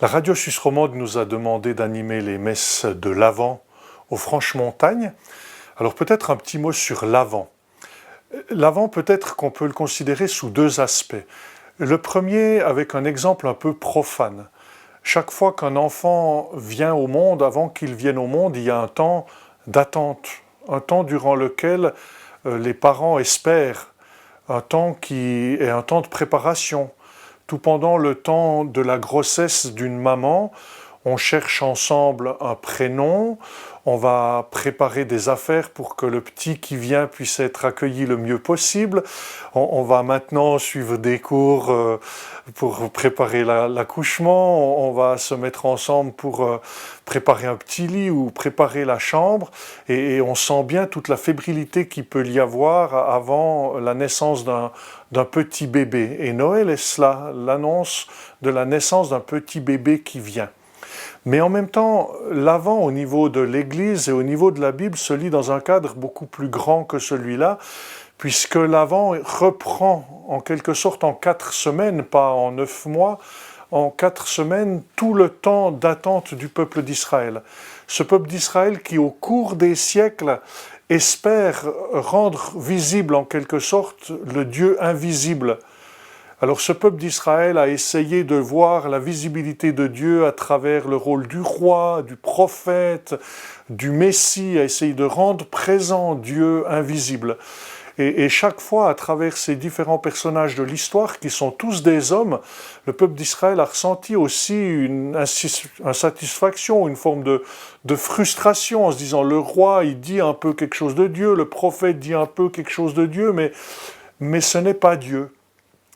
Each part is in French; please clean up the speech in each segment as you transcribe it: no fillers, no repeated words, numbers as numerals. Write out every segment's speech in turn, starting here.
La radio Suisse romande nous a demandé d'animer les messes de l'Avent aux Franches-Montagnes. Alors peut-être un petit mot sur l'Avent. L'Avent, peut-être qu'on peut le considérer sous deux aspects. Le premier avec un exemple un peu profane. Chaque fois qu'un enfant vient au monde, avant qu'il vienne au monde, il y a un temps d'attente, un temps durant lequel les parents espèrent, un temps qui est un temps de préparation. Tout pendant le temps de la grossesse d'une maman, on cherche ensemble un prénom, on va préparer des affaires pour que le petit qui vient puisse être accueilli le mieux possible. On va maintenant suivre des cours pour préparer l'accouchement, on va se mettre ensemble pour préparer un petit lit ou préparer la chambre, et on sent bien toute la fébrilité qu'il peut y avoir avant la naissance d'un petit bébé. Et Noël est cela, l'annonce de la naissance d'un petit bébé qui vient. Mais en même temps, l'Avent au niveau de l'Église et au niveau de la Bible se lit dans un cadre beaucoup plus grand que celui-là, puisque l'Avent reprend en quelque sorte en 4 semaines, pas en 9 mois, en 4 semaines, tout le temps d'attente du peuple d'Israël. Ce peuple d'Israël qui, au cours des siècles, espère rendre visible en quelque sorte le Dieu invisible. Alors ce peuple d'Israël a essayé de voir la visibilité de Dieu à travers le rôle du roi, du prophète, du Messie, a essayé de rendre présent Dieu invisible. Et chaque fois, à travers ces différents personnages de l'histoire, qui sont tous des hommes, le peuple d'Israël a ressenti aussi une insatisfaction, une forme de frustration, en se disant, le roi, il dit un peu quelque chose de Dieu, le prophète dit un peu quelque chose de Dieu, mais ce n'est pas Dieu.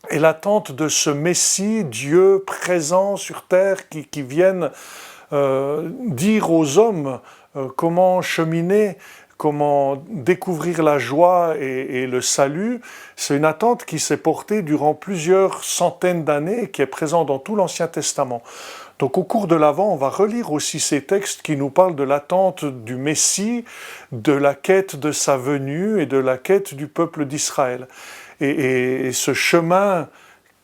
Et l'attente de ce Messie, Dieu présent sur terre, qui vienne dire aux hommes comment cheminer, comment découvrir la joie et le salut, c'est une attente qui s'est portée durant plusieurs centaines d'années et qui est présente dans tout l'Ancien Testament. Donc au cours de l'Avent, on va relire aussi ces textes qui nous parlent de l'attente du Messie, de la quête de sa venue et de la quête du peuple d'Israël. Et ce chemin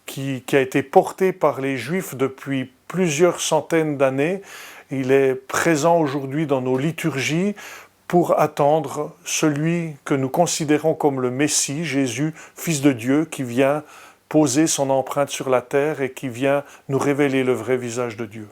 qui a été porté par les Juifs depuis plusieurs centaines d'années, il est présent aujourd'hui dans nos liturgies pour attendre celui que nous considérons comme le Messie, Jésus, Fils de Dieu, qui vient poser son empreinte sur la terre et qui vient nous révéler le vrai visage de Dieu.